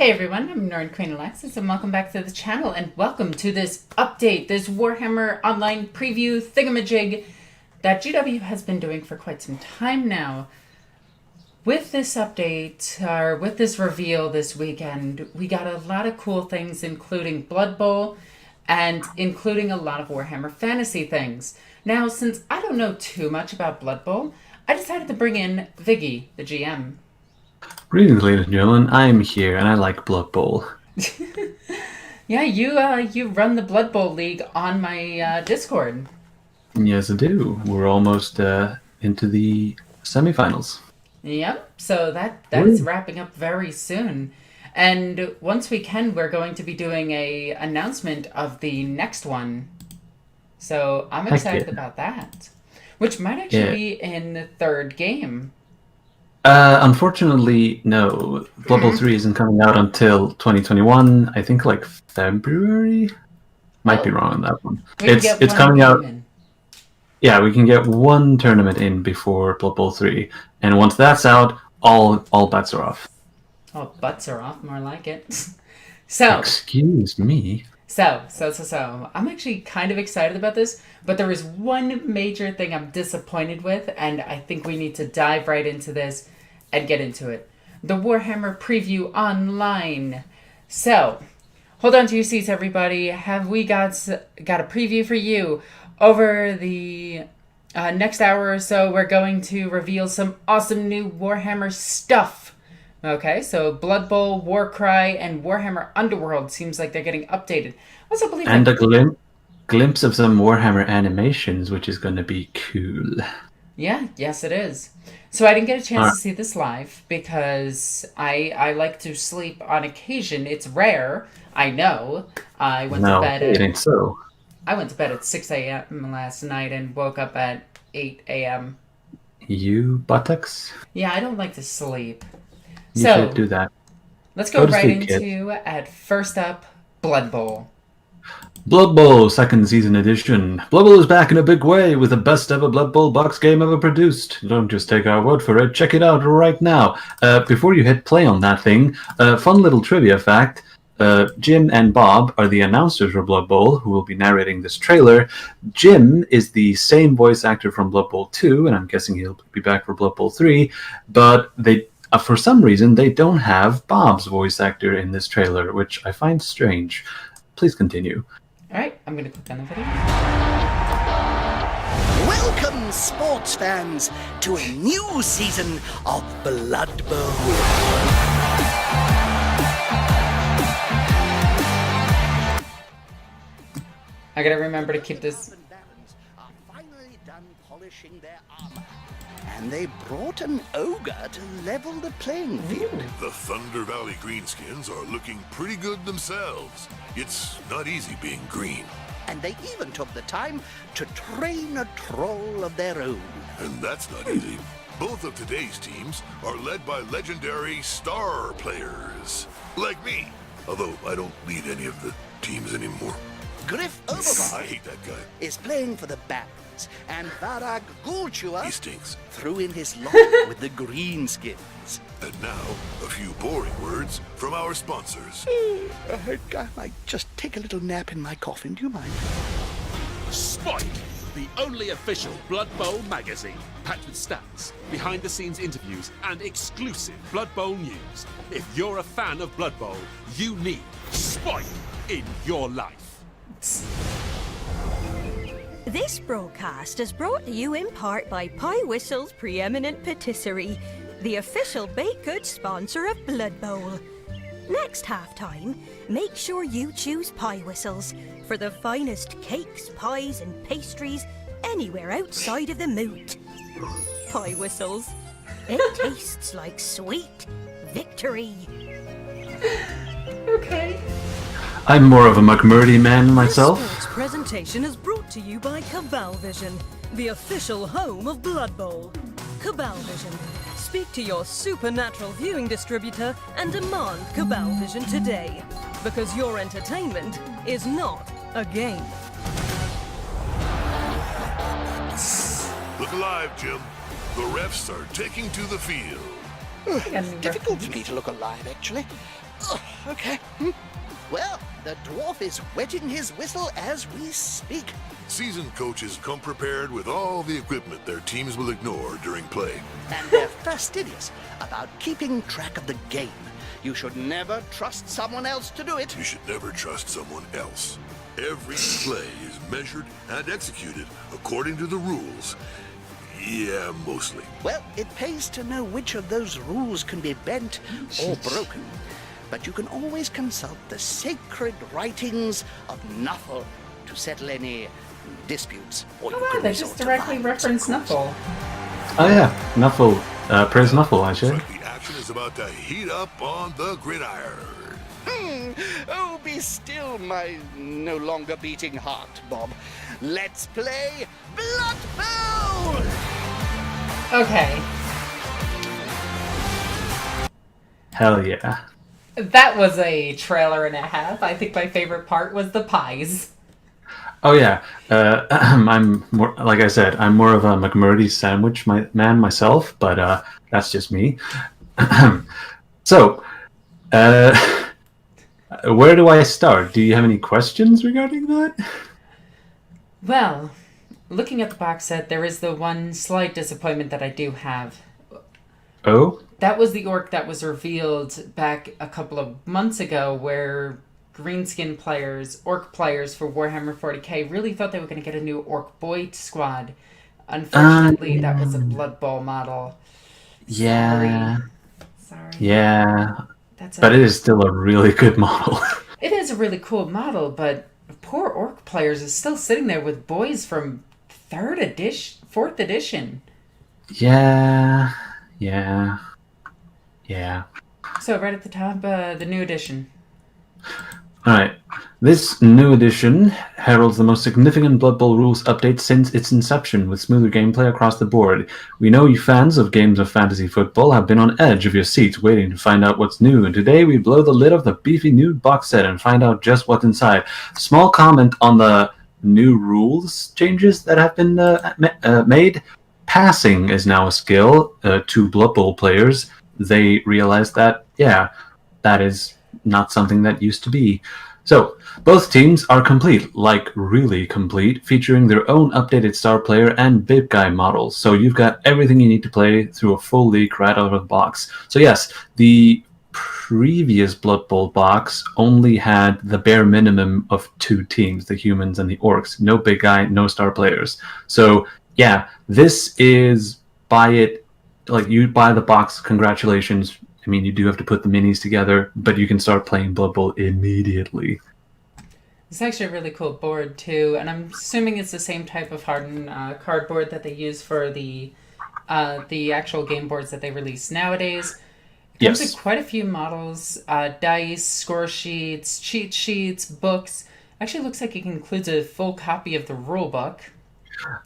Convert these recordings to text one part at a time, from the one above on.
Hey everyone, I'm NornQueenAlexis and welcome back to the channel and welcome to this update, this Warhammer Online preview thingamajig that GW has been doing for quite some time now. With this update, or with this reveal this weekend, we got a lot of cool things including Bloodbowl and including a lot of Warhammer fantasy things. Now, since I don't know too much about Bloodbowl, I decided to bring in Viggy, the GM. Greetings, ladies and gentlemen. I'm here, and I like Bloodbowl. Yeah, you run the Bloodbowl League on my Discord. Yes, I do. We're almost into the semifinals. Yep. So that is wrapping up very soon, and once we can, we're going to be doing a announcement of the next one. So I'm excited about that, which might actually be in the third game. Unfortunately, no. Bloodbowl 3 isn't coming out until 2021. I think like February. Might be wrong on that one. It's coming out. Yeah, we can get one tournament in before Bloodbowl 3, and once that's out, all bets are off. All butts are off, more like it. So excuse me. So I'm actually kind of excited about this, but there is one major thing I'm disappointed with, and I think we need to dive right into this and get into it. The Warhammer Preview Online. So, hold on to your seats, everybody. Have we got a preview for you? Over the next hour or so, we're going to reveal some awesome new Warhammer stuff. Okay, so Bloodbowl, Warcry, and Warhammer Underworlds seems like they're getting updated. I also believe and a glimpse of some Warhammer animations, which is going to be cool. Yeah, yes it is. So I didn't get a chance to see this live because I like to sleep on occasion. It's rare, I know. I went to bed at 6 a.m. last night and woke up at 8 a.m. You buttocks? Yeah, I don't like to sleep. You should do that. Let's go right into, at first up, Bloodbowl. Bloodbowl, second season edition. Bloodbowl is back in a big way with the best ever Bloodbowl box game ever produced. Don't just take our word for it, check it out right now. Before you hit play on that thing, fun little trivia fact. Jim and Bob are the announcers for Bloodbowl, who will be narrating this trailer. Jim is the same voice actor from Bloodbowl 2, and I'm guessing he'll be back for Bloodbowl 3, but they... for some reason, they don't have Bob's voice actor in this trailer, which I find strange. Please continue. All right, I'm going to click on the video. Welcome, sports fans, to a new season of Bloodbowl. I got to remember to keep this... are finally done polishing their armor. And they brought an ogre to level the playing field. The Thunder Valley Greenskins are looking pretty good themselves. It's not easy being green. And they even took the time to train a troll of their own. And that's not easy. Both of today's teams are led by legendary star players. Like me. Although I don't lead any of the teams anymore. Griff I Overbard hate that guy. is playing for the Barons, and Varag Gulchua He stinks. threw in his lot with the Greenskins. And now, a few boring words from our sponsors. I might just take a little nap in my coffin, do you mind? Spike, the only official Blood Bowl magazine, packed with stats, behind-the-scenes interviews, and exclusive Blood Bowl news. If you're a fan of Blood Bowl, you need Spike in your life. This broadcast is brought to you in part by Pie Whistle's Preeminent Patisserie, the official baked goods sponsor of Blood Bowl. Next halftime, make sure you choose Pie Whistles for the finest cakes, pies and pastries anywhere outside of the moot. Pie Whistles. It tastes like sweet victory. Okay. I'm more of a McMurdy man myself. This sports presentation is brought to you by Cabal Vision, the official home of Blood Bowl. Cabal Vision. Speak to your supernatural viewing distributor and demand Cabal Vision today, because your entertainment is not a game. Look alive, Jim. The refs are taking to the field. Difficult for me to look alive, actually. Okay. Well, the dwarf is wetting his whistle as we speak. Seasoned coaches come prepared with all the equipment their teams will ignore during play. And they're fastidious about keeping track of the game. You should never trust someone else to do it. You should never trust someone else. Every play is measured and executed according to the rules. Yeah, mostly. Well, it pays to know which of those rules can be bent or broken. But you can always consult the sacred writings of Nuffle to settle any disputes. Or you Oh, wow, can they resort just to directly violence, reference of course. Nuffle. Oh yeah, Nuffle. Praise Nuffle, I Looks should. like the action is about to heat up on the gridiron. Oh, be still, my no longer beating heart, Bob. Let's play Bloodbowl! Okay. Hell yeah. That was a trailer and a half. I think my favorite part was the pies. Oh yeah, I'm more, like I said, I'm more of a McMurdy sandwich man myself, but that's just me. So, where do I start? Do you have any questions regarding that? Well, looking at the box set, there is the one slight disappointment that I do have. Oh, That was the orc that was revealed back a couple of months ago, where greenskin players, orc players for Warhammer 40k really thought they were going to get a new orc boy squad. Unfortunately, that was a Blood Bowl model. yeah, Sorry. yeah, That's but it is still a really good model. It is a really cool model, but poor orc players is still sitting there with boys from 4th edition. yeah. So right at the top, the new edition. Alright, this new edition heralds the most significant Blood Bowl rules update since its inception, with smoother gameplay across the board. We know you fans of games of fantasy football have been on edge of your seats waiting to find out what's new, and today we blow the lid off the beefy new box set and find out just what's inside. Small comment on the new rules changes that have been made. Passing is now a skill to Blood Bowl players. They realized that, yeah, that is not something that used to be. So, both teams are complete, like really complete, featuring their own updated star player and big guy models. So you've got everything you need to play through a full league right out of the box. So yes, the previous Blood Bowl box only had the bare minimum of 2 teams, the humans and the orcs. No big guy, no star players. So yeah, this is you buy the box, congratulations. I mean, you do have to put the minis together, but you can start playing Blood Bowl immediately. It's actually a really cool board too, and I'm assuming it's the same type of hardened cardboard that they use for the actual game boards that they release nowadays. It comes with quite a few models, dice, score sheets, cheat sheets, books. Actually, looks like it includes a full copy of the rule book.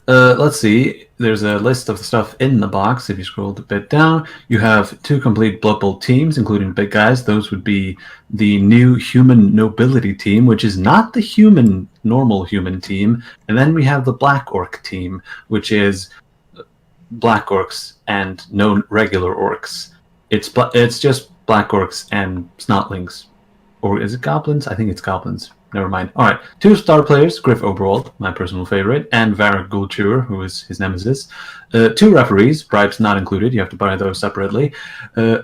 Let's see. There's a list of the stuff in the box. If you scroll a bit down, you have 2 complete Blood Bowl teams, including big guys. Those would be the new human nobility team, which is not the normal human team. And then we have the black orc team, which is black orcs and no regular orcs. It's just black orcs and snotlings. Or is it goblins? I think it's goblins. Never mind. All right. 2 star players, Griff Oberwald, my personal favorite, and Varric Gulchur, who is his nemesis. 2 referees, bribes not included. You have to buy those separately.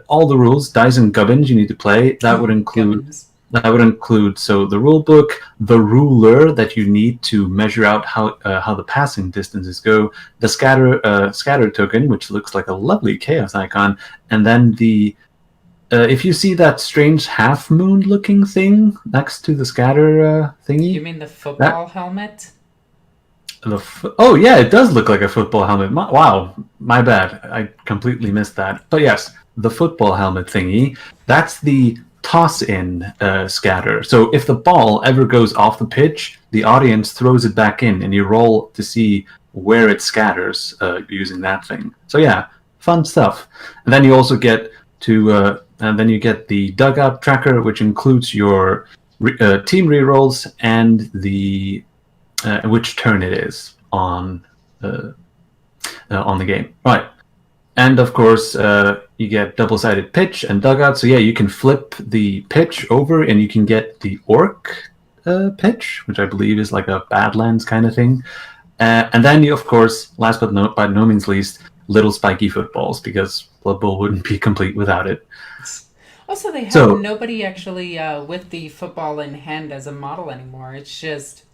All the rules, dice and gubbins you need to play. That would include so the rule book, the ruler that you need to measure out how the passing distances go, the scatter token, which looks like a lovely chaos icon, and then the if you see that strange half-moon looking thing next to the scatter thingy... You mean the football helmet? Oh, yeah, it does look like a football helmet. Wow, my bad. I completely missed that. But yes, the football helmet thingy, that's the toss-in scatter. So if the ball ever goes off the pitch, the audience throws it back in, and you roll to see where it scatters using that thing. So yeah, fun stuff. And then you also get to... and then you get the dugout tracker, which includes your team rerolls and the which turn it is on the game. Right, and of course You get double-sided pitch and dugout. So yeah, you can flip the pitch over, and you can get the orc pitch, which I believe is like a Badlands kind of thing. And then you, of course, last but by no means least, little spiky footballs, because Blood Bowl wouldn't be complete without it. Also, they have nobody actually with the football in hand as a model anymore. It's just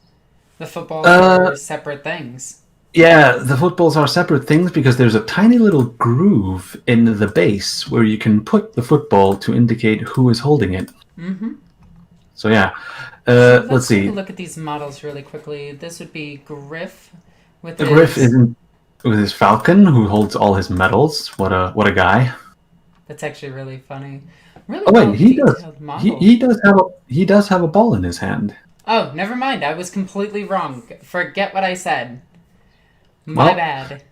the footballs are separate things. Yeah, the footballs are separate things because there's a tiny little groove in the base where you can put the football to indicate who is holding it. Mm-hmm. So yeah, let's see. Take a look at these models really quickly. This would be Griff. Griff is with his falcon, who holds all his medals. What a guy! That's actually really funny. Really wait, he does. Model. He does have a ball in his hand. Oh, never mind. I was completely wrong. Forget what I said. My bad.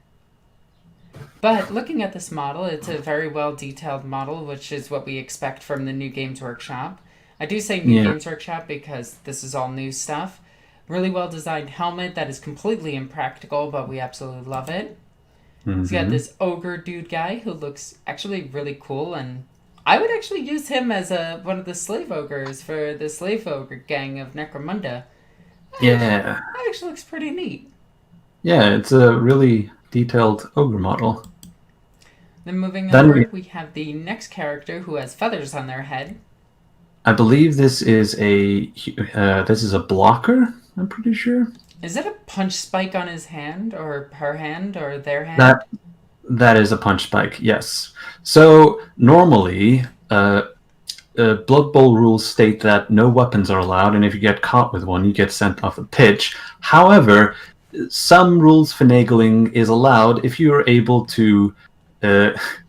But looking at this model, it's a very well detailed model, which is what we expect from the new Games Workshop. I do say new Games Workshop because this is all new stuff. Really well designed helmet that is completely impractical, but we absolutely love it. Mm-hmm. He's got this ogre dude guy who looks actually really cool, and I would actually use him as one of the slave ogres for the slave ogre gang of Necromunda. Yeah. That actually looks pretty neat. Yeah, it's a really detailed ogre model. Then moving on, we have the next character who has feathers on their head. I believe this is a blocker, I'm pretty sure. Is it a punch spike on his hand, or her hand, or their hand? That is a punch spike, yes. So, normally, Blood Bowl rules state that no weapons are allowed, and if you get caught with one, you get sent off the pitch. However, some rules finagling is allowed if you are able to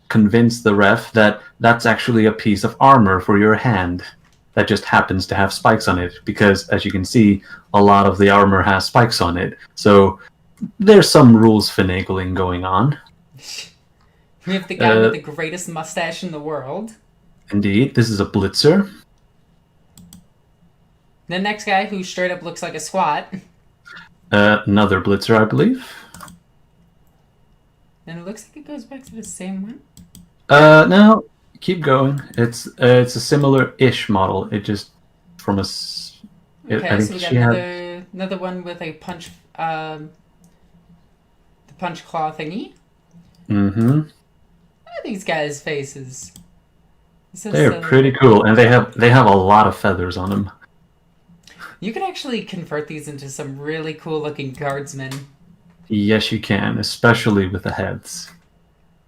convince the ref that that's actually a piece of armor for your hand that just happens to have spikes on it, because as you can see, a lot of the armor has spikes on it. So there's some rules finagling going on. We have the guy with the greatest mustache in the world. Indeed, this is a blitzer. The next guy who straight up looks like a squat. Another blitzer, I believe. And it looks like it goes back to the same one. No, keep going. It's a similar-ish model. It just from a. Okay, so we got another one with a punch, the punch claw thingy. Mm-hmm. Look at these guys' faces. They're pretty cool, and they have a lot of feathers on them. You can actually convert these into some really cool-looking guardsmen. Yes, you can, especially with the heads.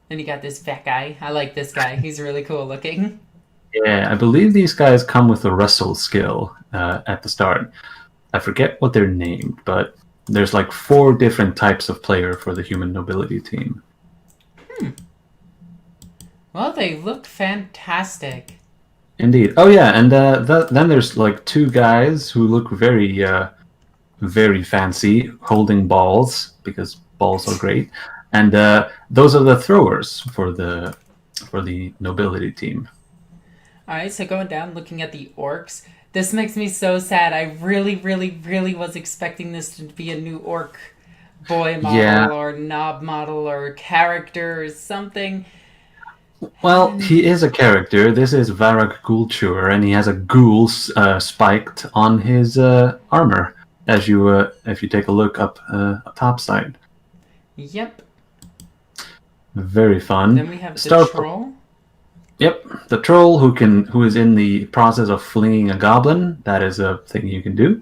And you got this fat guy. I like this guy. He's really cool-looking. Yeah, I believe these guys come with a wrestle skill at the start. I forget what they're named, but there's like 4 different types of player for the human nobility team. Well, they look fantastic. Indeed. Oh yeah, and then there's like 2 guys who look very, very fancy, holding balls, because balls are great. And those are the throwers for the nobility team. All right, so going down, looking at the orcs, this makes me so sad. I really, really, really was expecting this to be a new orc boy model or knob model or character or something. Well, he is a character. This is Varag Ghoulchur, and he has a ghoul spiked on his armor. As you, if you take a look up top side. Yep. Very fun. Then we have the troll. Yep, the troll who is in the process of flinging a goblin. That is a thing you can do.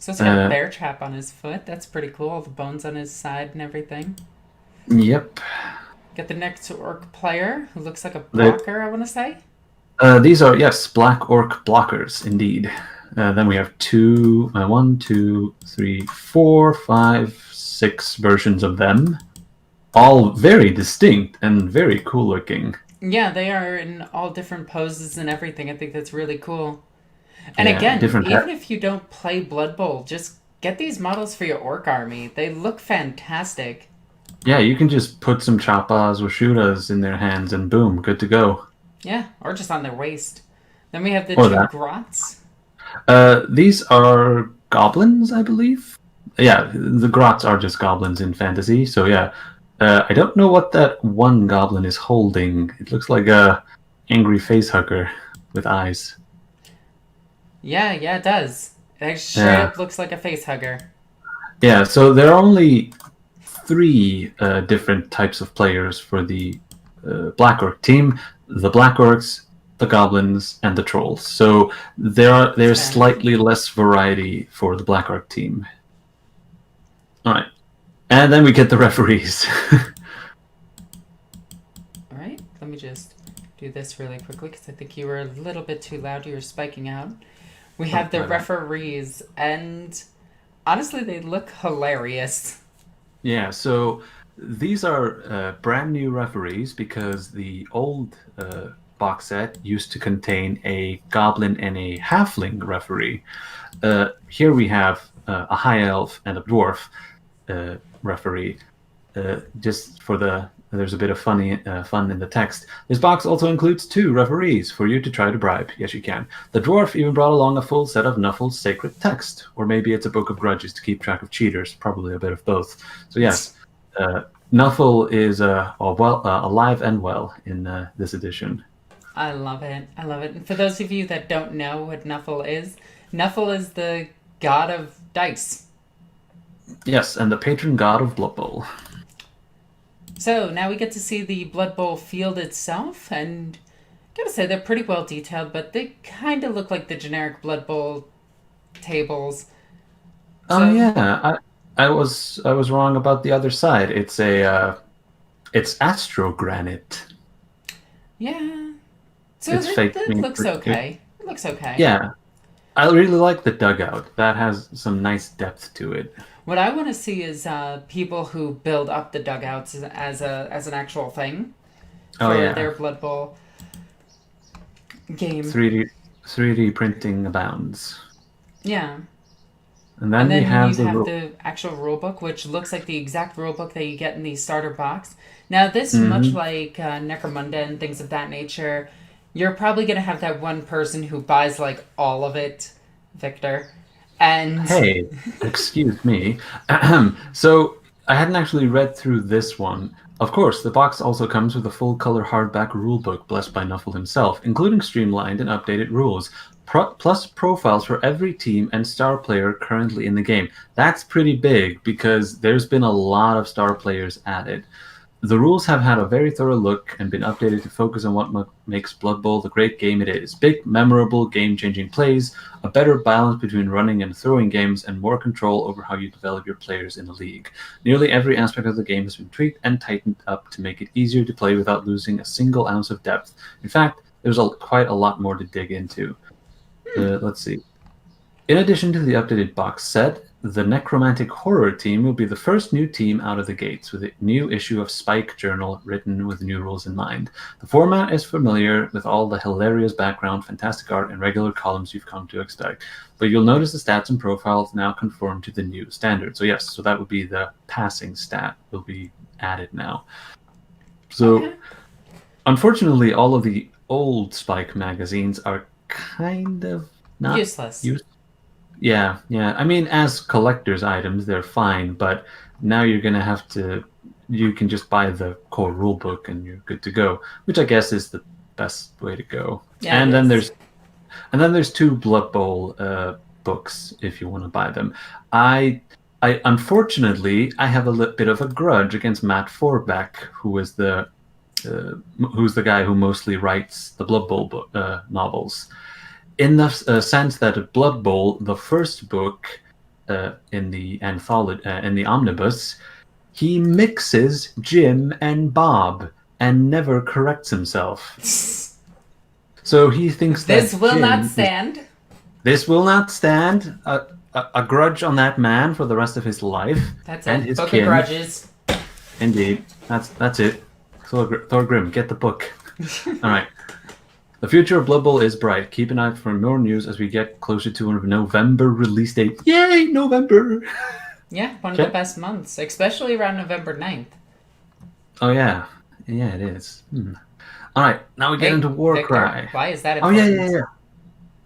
So it's got a bear trap on his foot. That's pretty cool. All the bones on his side and everything. Yep. Got the next orc player who looks like a blocker, I want to say. These are, yes, black orc blockers, indeed. Then we have 1, 2, 3, 4, 5, 6 versions of them. All very distinct and very cool looking. Yeah, they are in all different poses and everything. I think that's really cool. And yeah, again, even if you don't play Blood Bowl, just get these models for your orc army. They look fantastic. Yeah, you can just put some chappas or shootas in their hands and boom, good to go. Yeah, or just on their waist. Then we have the 2 grots. These are goblins, I believe. Yeah, the grots are just goblins in fantasy. So yeah, I don't know what that one goblin is holding. It looks like a angry face hugger with eyes. Yeah, it does. It straight Yeah. up looks like a face hugger. Yeah, so there are only 3 different types of players for the Black Orc team: the Black Orcs, the Goblins, and the Trolls. So there's slightly less variety for the Black Orc team. All right, and then we get the referees. All right, let me just do this really quickly because I think you were a little bit too loud. You were spiking out. We have the referees, and honestly, they look hilarious. Yeah, so these are brand new referees because the old box set used to contain a goblin and a halfling referee. Here we have a high elf and a dwarf referee. Just for there's a bit of fun in the text. This box also includes 2 referees for you to try to bribe. Yes, you can. The dwarf even brought along a full set of Nuffle's sacred text, or maybe it's a book of grudges to keep track of cheaters. Probably a bit of both. So yes, Nuffle is alive and well in this edition. I love it. I love it. And for those of you that don't know what Nuffle is the god of dice. Yes, and the patron god of Bloodbowl. So now we get to see the Bloodbowl field itself, and I gotta say they're pretty well detailed, but they kind of look like the generic Bloodbowl tables. Oh yeah, I was wrong about the other side. It's astrogranite. Yeah. So It's fake that meat looks for- okay. It looks okay. Yeah, I really like the dugout. That has some nice depth to it. What I want to see is people who build up the dugouts as an actual thing for their Blood Bowl game. 3D printing abounds. Yeah. And then, And then we have the actual rulebook, which looks like the exact rulebook that you get in the starter box. Now, this, much like Necromunda and things of that nature, you're probably going to have that one person who buys, like, all of it, Victor. And Hey, excuse me. So, I hadn't actually read through this one. Of course, the box also comes with a full-color hardback rulebook blessed by Nuffle himself, including streamlined and updated rules, plus profiles for every team and star player currently in the game. That's pretty big because there's been a lot of star players added. The rules have had a very thorough look and been updated to focus on what makes Blood Bowl the great game it is. Big, memorable, game-changing plays, a better balance between running and throwing games, and more control over how you develop your players in the league. Nearly every aspect of the game has been tweaked and tightened up to make it easier to play without losing a single ounce of depth. In fact, there's quite a lot more to dig into. Let's see. In addition to the updated box set, the Necromantic Horror team will be the first new team out of the gates with a new issue of Spike Journal written with new rules in mind. The format is familiar with all the hilarious background, fantastic art, and regular columns you've come to expect, but you'll notice the stats and profiles now conform to the new standard. So yes, so that would be the passing stat will be added now. So unfortunately, all of the old Spike magazines are kind of not useless. Yeah. I mean, as collector's items, they're fine, but now you're going to have to... You can just buy the core rulebook and you're good to go, which I guess is the best way to go. Yeah, and then there's 2 Blood Bowl books if you want to buy them. I unfortunately, I have a bit of a grudge against Matt Forbeck, who's the guy who mostly writes the Blood Bowl novels. In the sense that Blood Bowl, the first book in the anthology, in the omnibus, he mixes Jim and Bob and never corrects himself. So he thinks that this will not stand. This will not stand. A grudge on that man for the rest of his life. That's and it. his Book kin. of Grudges. Indeed, that's it. Thor Grimm, get the book. All right. The future of Blood Bowl is bright. Keep an eye for more news as we get closer to a November release date. Yay, November! Yeah, one of the best months, especially around November 9th. Oh, yeah. Yeah, it is. All right, now we get into Warcry. Victor, why is that Oh, important? yeah.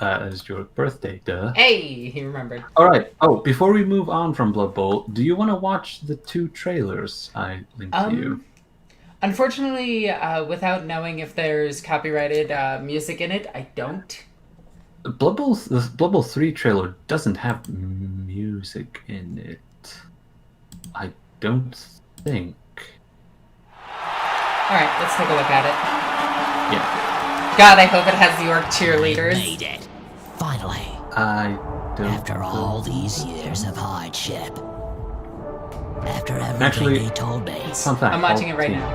It's your birthday, duh. Hey, he remembered. All right. Oh, before we move on from Blood Bowl, do you want to watch the 2 trailers I linked to you? Unfortunately, without knowing if there's copyrighted music in it, I don't. The Blood Bowl 3 trailer doesn't have music in it. I don't think. Alright, let's take a look at it. Yeah. God, I hope it has the Orc cheerleaders. Made it. Finally. I don't. After all these years of hardship. After everything Actually, they told me. fun fact, I'm watching it right now.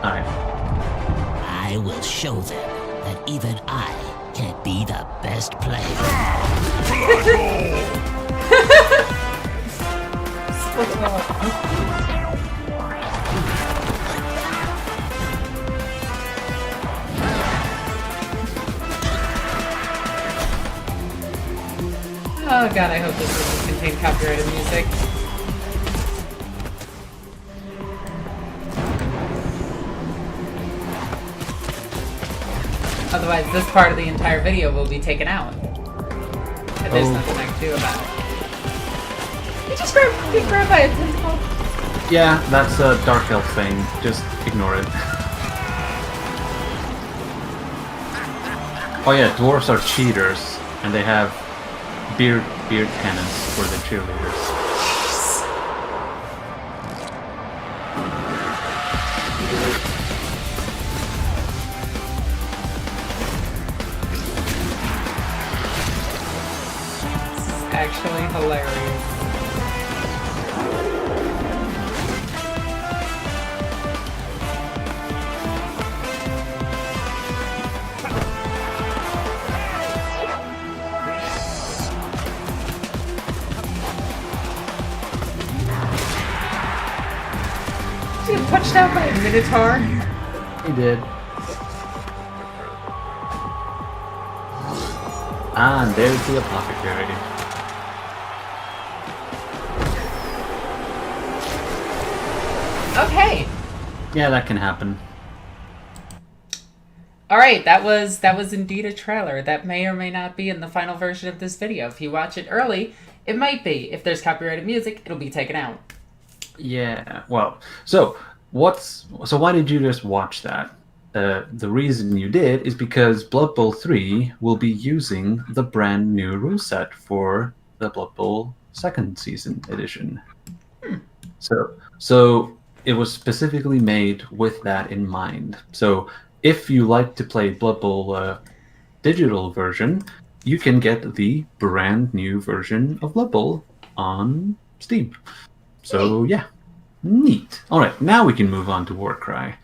Alright. I will show them that even I can be the best player. Oh god, I hope this doesn't contain copyrighted music. Otherwise, this part of the entire video will be taken out. And there's nothing I can do about it. He just being grabbed by a tentacle. Yeah, that's a Dark Elf thing. Just ignore it. Oh yeah, dwarves are cheaters, and they have beard cannons for the cheerleaders. Actually hilarious. He got punched out by a minotaur. He did. Ah, and there's the apothecary. Okay. Yeah, that can happen. Alright, that was indeed a trailer. That may or may not be in the final version of this video. If you watch it early, it might be. If there's copyrighted music, it'll be taken out. Yeah, well, so why did you just watch that? The reason you did is because Blood Bowl 3 will be using the brand new rule set for the Blood Bowl 2nd Season Edition. So it was specifically made with that in mind. So if you like to play Blood Bowl digital version, you can get the brand new version of Blood Bowl on Steam. So yeah, neat. All right, now we can move on to Warcry.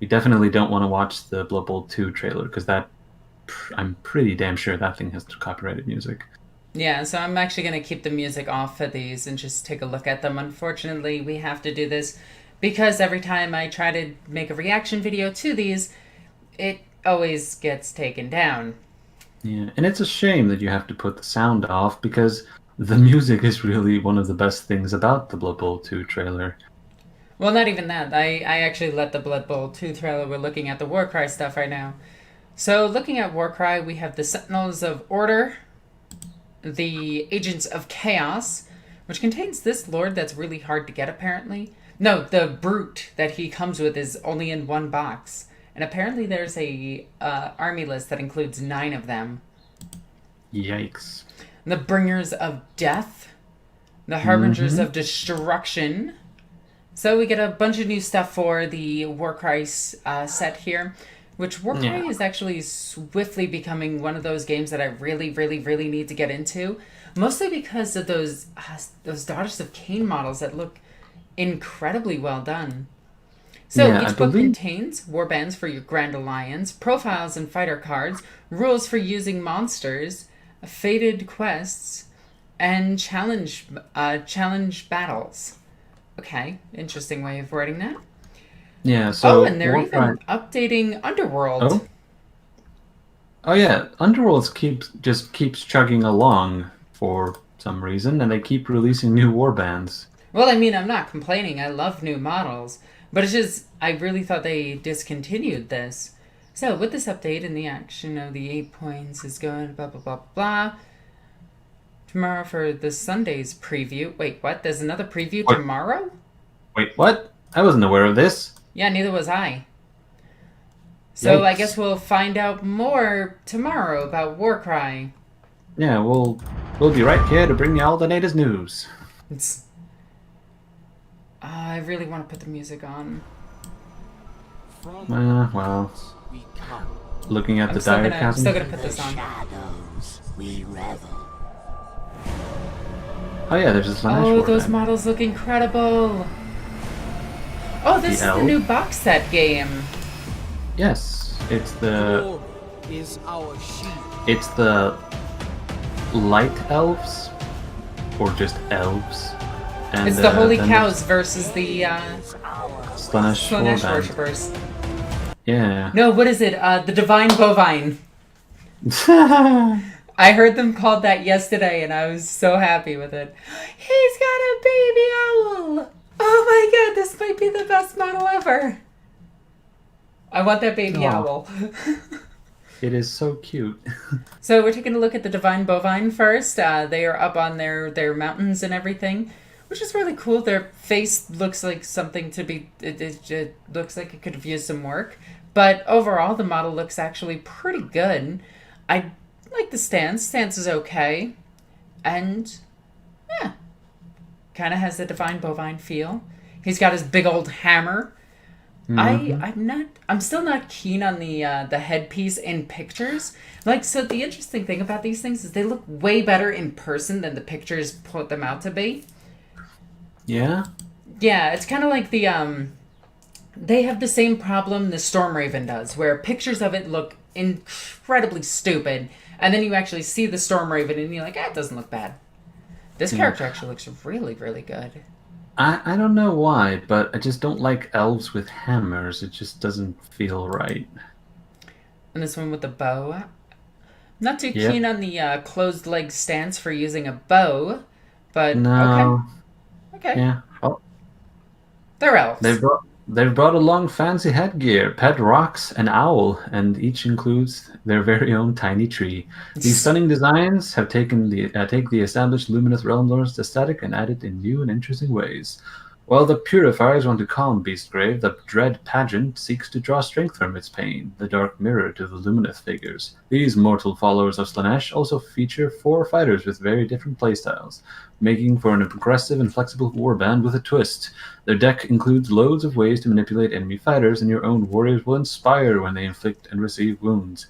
We definitely don't want to watch the Blood Bowl 2 trailer because I'm pretty damn sure that thing has copyrighted music. Yeah, so I'm actually going to keep the music off for these and just take a look at them. Unfortunately, we have to do this because every time I try to make a reaction video to these, it always gets taken down. Yeah, and it's a shame that you have to put the sound off because the music is really one of the best things about the Blood Bowl 2 trailer. Well, not even that. I actually let the Blood Bowl 2 trailer. We're looking at the Warcry stuff right now. So, looking at Warcry, we have the Sentinels of Order, the Agents of Chaos, which contains this lord that's really hard to get, apparently. No, the Brute that he comes with is only in one box. And apparently there's a army list that includes 9 of them. Yikes. The Bringers of Death, the Harbingers of Destruction. So we get a bunch of new stuff for the Warcry set here, which Warcry is actually swiftly becoming one of those games that I really, really, really need to get into. Mostly because of those Daughters of Cain models that look incredibly well done. So each book contains warbands for your Grand Alliance, profiles and fighter cards, rules for using monsters, fated quests, and challenge battles. Okay, interesting way of wording that. Yeah, so... Oh, and they're even updating Underworld. Oh yeah, Underworlds keeps chugging along for some reason, and they keep releasing new warbands. Well, I mean, I'm not complaining. I love new models. But it's just, I really thought they discontinued this. So, with this update and the action of the 8 points is going blah, blah, blah, blah, blah. Tomorrow for the Sunday's preview. Wait, what? There's another preview tomorrow? Wait, what? I wasn't aware of this. Yeah, neither was I. So, I Yikes. guess we'll find out more tomorrow about Warcry. Yeah, we'll be right here to bring you all the latest news. I really want to put the music on. Well, looking at the I'm diet still gonna put this on. Shadows, we revel. Oh yeah, there's a Slanesh Oh, those warband. models look incredible. Oh, this is the elf? new box set game. Yes, it's the Is our shield. it's the light elves, or just elves. And, It's the Holy then Cows versus the there's Slanesh Slanesh warband. worshippers. Yeah. No, what is it? The Divine Bovine. I heard them called that yesterday, and I was so happy with it. He's got a baby owl! Oh my god, this might be the best model ever! I want that baby Aw. owl. It is so cute. So we're taking a look at the Divine Bovine first. They are up on their mountains and everything, which is really cool. Their face looks like something to be... It looks like it could have used some work. But overall, the model looks actually pretty good. I like the stance. Stance is okay. And, yeah. Kind of has the Divine Bovine feel. He's got his big old hammer. I'm still not keen on the headpiece in pictures. Like, so the interesting thing about these things is they look way better in person than the pictures put them out to be. Yeah? Yeah, it's kind of like the they have the same problem the Stormraven does, where pictures of it look incredibly stupid, and then you actually see the Stormraven and you're like, it doesn't look bad. This character actually looks really, really good. I don't know why, but I just don't like elves with hammers. It just doesn't feel right. And this one with the bow. Not too Yep. keen on the closed leg stance for using a bow, but No. okay. Yeah. Oh, They're elves. they've brought along fancy headgear, pet rocks, an owl, and each includes their very own tiny tree. These stunning designs have take the established Luminous Realm Lords aesthetic and add it in new and interesting ways. While the Purifiers want to calm Beastgrave, the Dread Pageant seeks to draw strength from its pain, the dark mirror to the Luminous figures. These mortal followers of Slanesh also feature 4 fighters with very different playstyles, making for an aggressive and flexible warband with a twist. Their deck includes loads of ways to manipulate enemy fighters, and your own warriors will inspire when they inflict and receive wounds.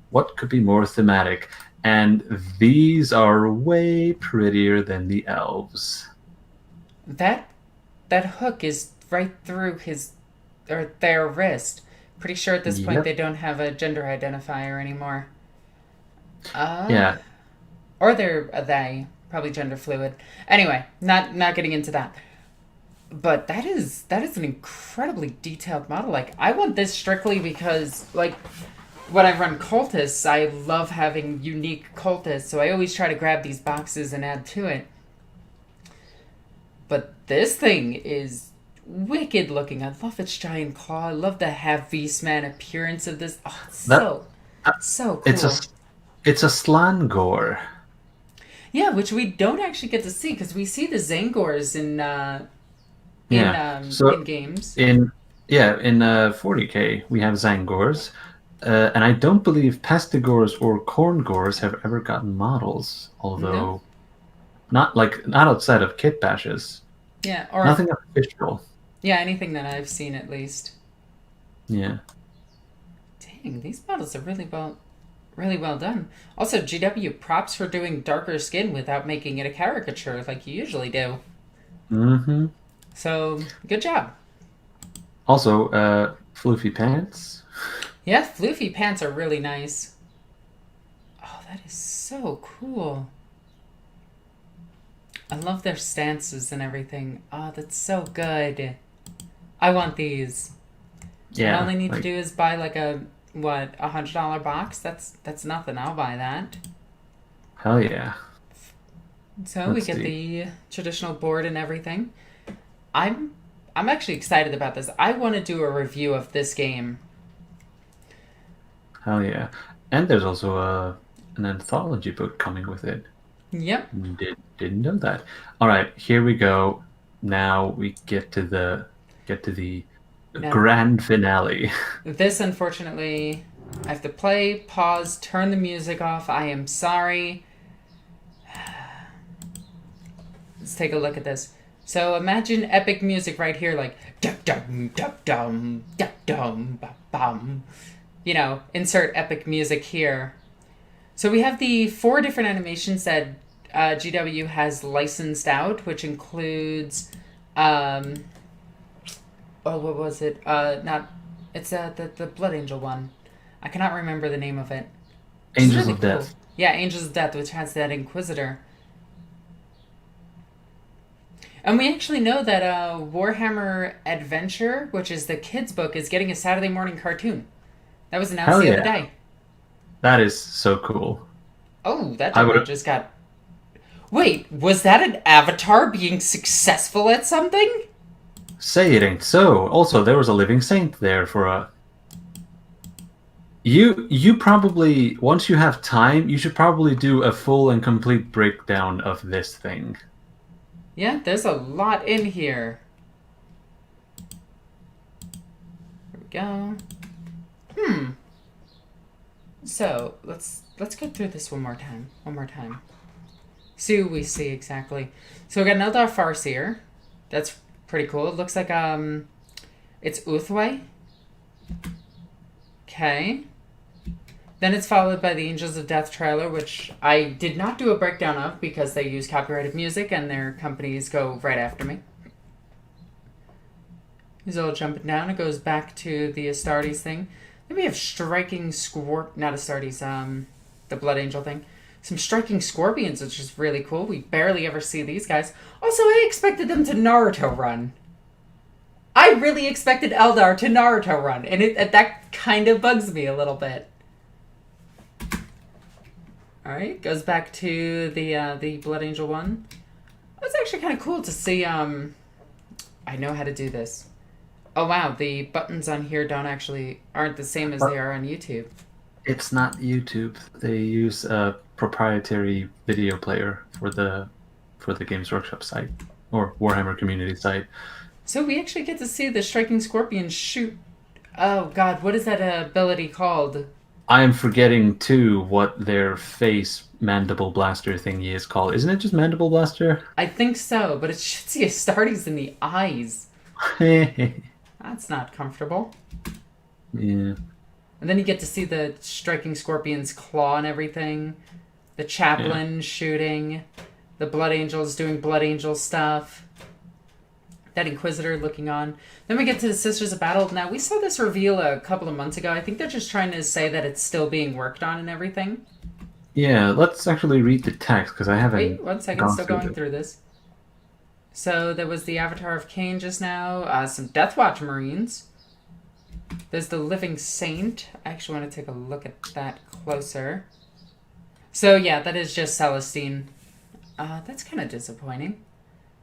What could be more thematic? And these are way prettier than the elves. That hook is right through their wrist. Pretty sure at this point Yep. they don't have a gender identifier anymore. Yeah. Or they're a they, probably gender fluid. Anyway, not getting into that. But that is an incredibly detailed model. Like, I want this strictly because, like, when I run cultists, I love having unique cultists, so I always try to grab these boxes and add to it. But this thing is wicked looking. I love its giant claw. I love the half Beastman appearance of this. Oh, it's so cool. It's a Slangor. Yeah, which we don't actually get to see because we see the Zangors in games. In 40K we have Zangors, and I don't believe Pestigors or Corngors have ever gotten models, although not outside of kit bashes. Yeah, or Nothing official. Yeah, anything that I've seen at least. Yeah. Dang, these models are really well done. Also, GW, props for doing darker skin without making it a caricature like you usually do. Mm-hmm. So, good job. Also, floofy pants. Yeah, floofy pants are really nice. Oh, that is so cool. I love their stances and everything. Oh, that's so good. I want these. Yeah. All I need to do is buy like a $100 box. That's nothing. I'll buy that. Hell yeah. So we get the traditional board and everything. I'm actually excited about this. I want to do a review of this game. Hell yeah. And there's also an anthology book coming with it. Yep. Didn't know that. All right, here we go. Now we get to the No. grand finale. This, unfortunately, I have to play, pause, turn the music off. I am sorry. Let's take a look at this. So imagine epic music right here, like dum dum dum dum dum dum bum bum. You know, insert epic music here. So we have the 4 different animations that GW has licensed out, which includes, what was it? It's the Blood Angel one. I cannot remember the name of it. Angels of Death. Yeah, Angels of Death, which has that Inquisitor. And we actually know that Warhammer Adventure, which is the kids' book, is getting a Saturday morning cartoon. That was announced the other day. That is so cool. Oh, that just got... Wait, was that an avatar being successful at something? Say it ain't so. Also, there was a living saint there for a... You probably, once you have time, you should probably do a full and complete breakdown of this thing. Yeah, there's a lot in here. Here we go. So, let's go through this one more time. See what we see exactly. So we got an Eldar Farseer. That's pretty cool. It looks like it's Uthway. Okay. Then it's followed by the Angels of Death trailer, which I did not do a breakdown of because they use copyrighted music and their companies go right after me. He's all jumping down. It goes back to the Astartes thing. Then we have striking not Astartes, the Blood Angel thing. Some striking scorpions, which is really cool. We barely ever see these guys. Also, I expected them to Naruto run. I really expected Eldar to Naruto run, and that kind of bugs me a little bit. Alright, goes back to the Blood Angel one. It's actually kind of cool to see, I know how to do this. Oh wow, the buttons on here aren't the same as they are on YouTube. It's not YouTube. They use a proprietary video player for the Games Workshop site, or Warhammer community site. So we actually get to see the Striking Scorpion shoot... Oh god, what is that ability called? I am forgetting, too, what their face mandible blaster thingy is called. Isn't it just mandible blaster? I think so, but it shoots the Astartes in the eyes. That's not comfortable. Yeah. And then you get to see the Striking Scorpion's claw and everything. The Chaplain shooting. The Blood Angels doing Blood Angel stuff. That Inquisitor looking on. Then we get to the Sisters of Battle. Now, we saw this reveal a couple of months ago. I think they're just trying to say that it's still being worked on and everything. Yeah, let's actually read the text, because I haven't... Wait, 1 second, still going through this. So, there was the Avatar of Cain just now. Some Deathwatch Marines. There's the Living Saint. I actually want to take a look at that closer. So, yeah, that is just Celestine. That's kind of disappointing.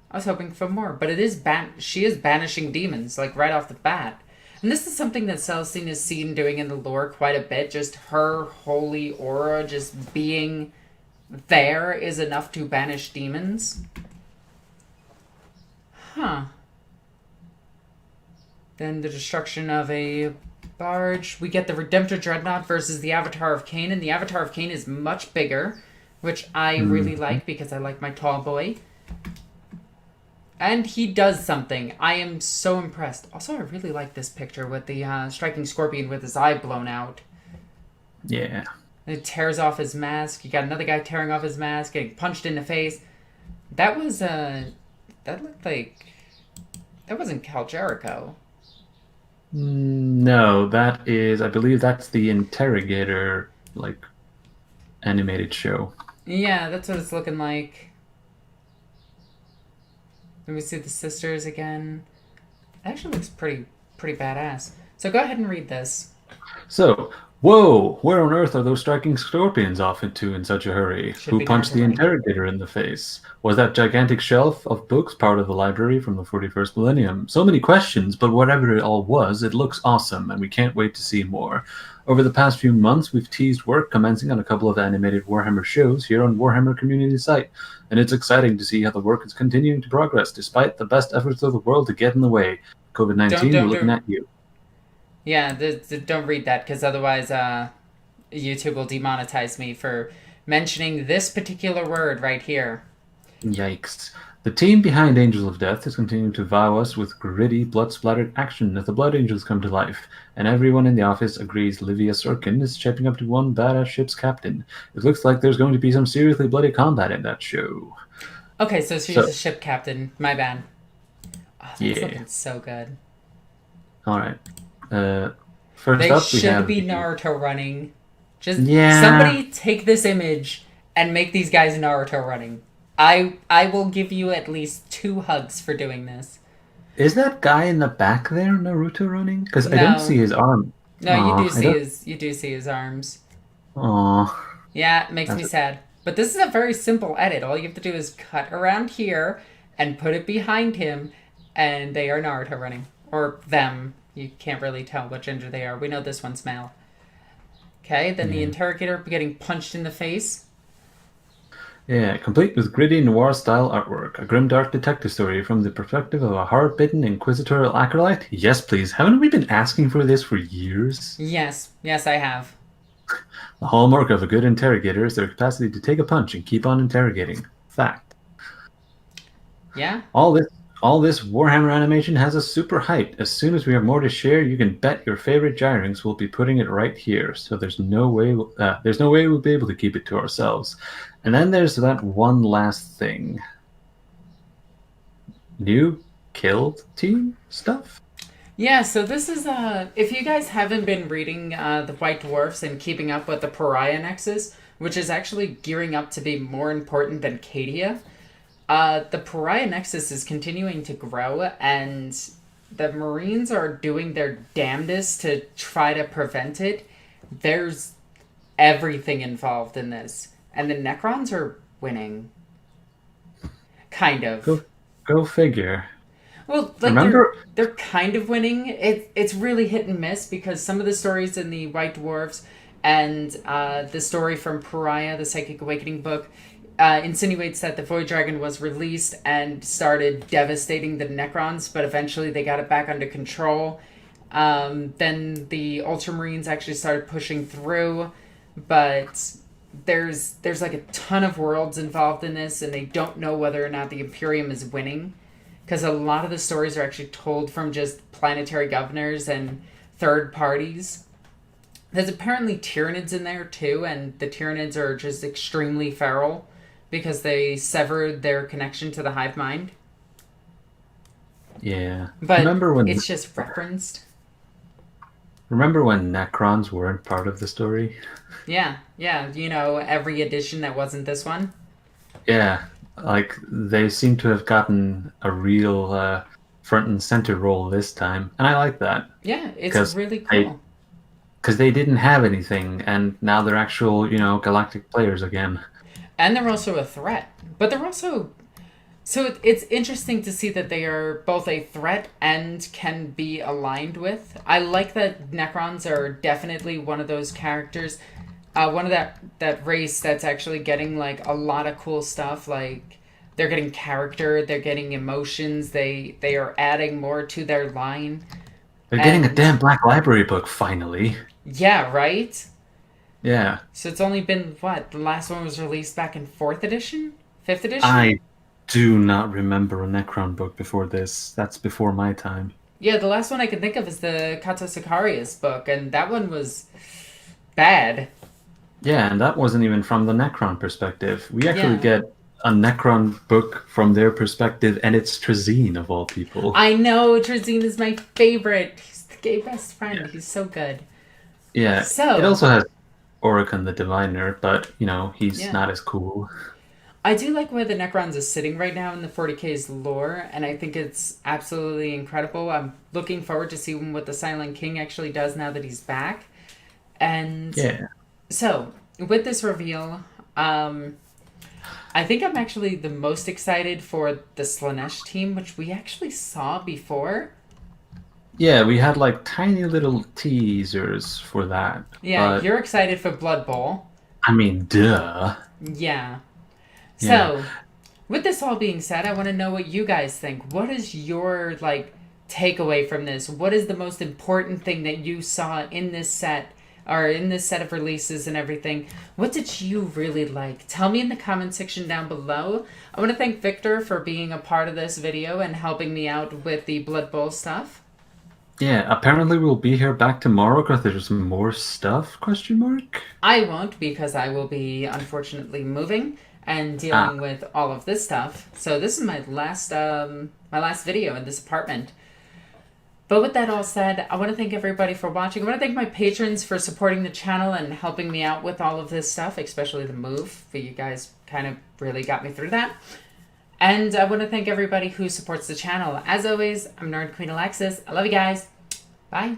I was hoping for more, but it is she is banishing demons, like, right off the bat. And this is something that Celestine is seen doing in the lore quite a bit. Just her holy aura just being there is enough to banish demons. Huh. Then the destruction of a barge. We get the Redemptor Dreadnought versus the Avatar of Cain, and the Avatar of Cain is much bigger, which I really like because I like my tall boy. And he does something. I am so impressed. Also, I really like this picture with the Striking Scorpion with his eye blown out. Yeah. And it tears off his mask. You got another guy tearing off his mask, getting punched in the face. That was, that looked like... That wasn't Cal Jericho. No, that is... I believe that's the Interrogator, like, animated show. Yeah, that's what it's looking like. Then we see the sisters again. It actually looks pretty badass. So go ahead and read this. So, Whoa! Where on earth are those striking scorpions off into in such a hurry? Should Who be punched the Naruto. interrogator in the face? Was that gigantic shelf of books part of the library from the 41st millennium? So many questions, but whatever it all was, it looks awesome, and we can't wait to see more. Over the past few months, we've teased work commencing on a couple of animated Warhammer shows here on Warhammer Community site, and it's exciting to see how the work is continuing to progress, despite the best efforts of the world to get in the way. COVID-19, we're looking at you. Yeah, don't read that, because otherwise YouTube will demonetize me for mentioning this particular word right here. Yikes. The team behind Angels of Death is continuing to wow us with gritty, blood-splattered action as the Blood Angels come to life, and everyone in the office agrees Livia Sorkin is shaping up to one badass ship's captain. It looks like there's going to be some seriously bloody combat in that show. Okay, so she's a ship captain. My bad. Oh, that's looking so good. Alright. First they up, we should have be Naruto running. Just Yeah. somebody take this image and make these guys Naruto running. I will give you at least 2 hugs for doing this. Is that guy in the back there Naruto running? Because I No. don't see his arm. No, Aw, you do see his arms. Aw. Yeah, it makes me sad. But this is a very simple edit. All you have to do is cut around here and put it behind him, and they are Naruto running. Or them. You can't really tell what gender they are. We know this one's male. Okay, then the interrogator getting punched in the face. Yeah, complete with gritty noir-style artwork. A grimdark detective story from the perspective of a hard-bitten inquisitorial acolyte? Yes, please. Haven't we been asking for this for years? Yes, I have. The hallmark of a good interrogator is their capacity to take a punch and keep on interrogating. Fact. Yeah? All this Warhammer animation has a super hype. As soon as we have more to share, you can bet your favorite gyrings will be putting it right here. So there's no way we'll be able to keep it to ourselves. And then there's that one last thing. New killed team stuff? Yeah, so this is, if you guys haven't been reading the White Dwarfs and keeping up with the Pariah Nexus, which is actually gearing up to be more important than Cadia, the Pariah Nexus is continuing to grow, and the Marines are doing their damnedest to try to prevent it. There's everything involved in this, and the Necrons are winning. Kind of. Go figure. Well, like Remember? they're kind of winning. It's really hit and miss, because some of the stories in the White Dwarfs and the story from Pariah, the Psychic Awakening book, insinuates that the Void Dragon was released and started devastating the Necrons, but eventually they got it back under control. Then the Ultramarines actually started pushing through, but there's like a ton of worlds involved in this, and they don't know whether or not the Imperium is winning, because a lot of the stories are actually told from just planetary governors and third parties. There's apparently Tyranids in there too, and the Tyranids are just extremely feral because they severed their connection to the hive mind. Yeah. But remember when it's just referenced. Remember when Necrons weren't part of the story? Yeah, you know, every edition that wasn't this one. Yeah, like they seem to have gotten a real front and center role this time, and I like that. Yeah, it's really cool. Because they didn't have anything, and now they're actual, galactic players again. And they're also a threat. But they're also... So it's interesting to see that they are both a threat and can be aligned with. I like that Necrons are definitely one of those characters. One of that race that's actually getting, like, a lot of cool stuff. Like, they're getting character, they're getting emotions, they are adding more to their line. They're getting a damn Black Library book, finally. Yeah, right? Yeah. So it's only been, what? The last one was released back in 4th edition? 5th edition? I do not remember a Necron book before this. That's before my time. Yeah, the last one I can think of is the Kato Sicarius book, and that one was bad. Yeah, and that wasn't even from the Necron perspective. We actually get a Necron book from their perspective, and it's Trazine, of all people. I know, Trazine is my favorite. He's the gay best friend. Yeah. He's so good. Yeah, so, it also has Orkan the Diviner, but, he's not as cool. I do like where the Necrons is sitting right now in the 40K's lore, and I think it's absolutely incredible. I'm looking forward to seeing what the Silent King actually does now that he's back. And Yeah. so, with this reveal, I think I'm actually the most excited for the Slaanesh team, which we actually saw before. Yeah, we had like tiny little teasers for that. Yeah, but, you're excited for Bloodbowl. I mean, duh. Yeah. So, Yeah. with this all being said, I want to know what you guys think. What is your, like, takeaway from this? What is the most important thing that you saw in this set, or in this set of releases and everything? What did you really like? Tell me in the comment section down below. I want to thank Victor for being a part of this video and helping me out with the Blood Bowl stuff. Yeah, apparently we'll be here back tomorrow because there's more stuff, question mark? I won't, because I will be unfortunately moving and dealing with all of this stuff. So this is my last video in this apartment. But with that all said, I want to thank everybody for watching. I want to thank my patrons for supporting the channel and helping me out with all of this stuff, especially the move. But you guys kind of really got me through that. And I want to thank everybody who supports the channel. As always, I'm NornQueenAlexis. I love you guys. Bye.